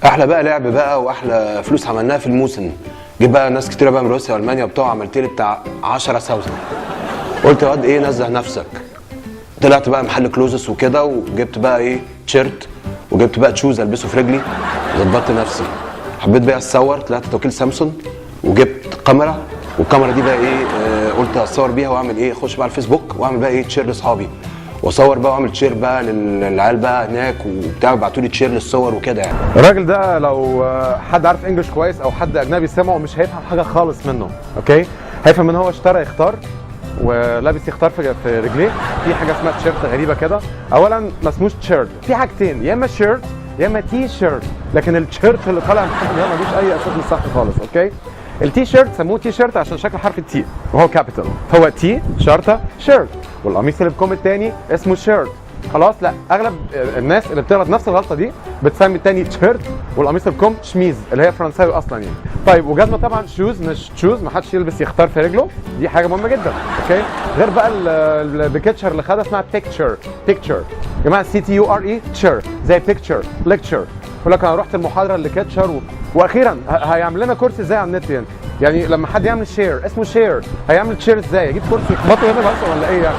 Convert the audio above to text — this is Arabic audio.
احلى بقى لعب بقى واحلى فلوس عملناها في الموسم. جيت بقى ناس كتيره بقى من روسيا والمانيا وبتوع، عملت لي بتاع 10,000. قلت يا واد ايه، نزه نفسك. طلعت بقى محل كلوزس وكده، وجبت بقى ايه تيشيرت، وجبت بقى تشوز البسه في رجلي، ظبطت نفسي. حبيت بقى اتصور، طلعت توكيل سامسونج وجبت كاميرا، والكاميرا دي بقى ايه قلت اتصور بيها واعمل ايه، اخش بقى على الفيسبوك واعمل بقى ايه تشير لاصحابي، واصور بقى واعمل تشير بقى للعيال بقى هناك وبتاع، يبعتوا لي تشير للصور وكده يعني. الراجل ده لو حد عارف انجلش كويس او حد اجنبي سمعه مش هيفهم حاجه خالص منه، اوكي؟ هيفهم ان هو اشترى يختار ولابس يختار في رجليه. في حاجه اسمها تيشيرت غريبه كده. اولا ما اسموش تيشيرت، في حاجتين، يا اما شيرت يا اما تي شيرت، لكن التيشيرت اللي طالع من ده ملوش اي اساس من صح خالص، اوكي؟ التي شيرت سموه تي شيرت عشان شكل حرف التي وهو كابيتال، هو تي شرطه شيرت. والقميص اللي بكم الثاني اسمه شيرت. خلاص؟ لا، اغلب الناس اللي بتغلط نفس الغلطه دي بتسمي الثاني تيشيرت والقميص اللي بكم شميز اللي هي فرنساوي اصلا يعني. طيب وجزمه طبعا شوز مش تشوز، ما حدش يلبس يختار في رجله، دي حاجه مهمه جدا، اوكي؟ غير بقى البيكتشر اللي خدها اسمها بيكتشر. بيكتشر يا جماعه سي تي يو ار اي تشير زي بيكتشر ليكتشر. يقول لك انا رحت المحاضره اللي كاتشر واخيرا هيعمل لنا كورس ازاي على النت يعني لما حد يعمل شير اسمه شير، هيعمل شير ازاي؟ يجيب كورس يخبطه هنا بس ولا ايه يعني؟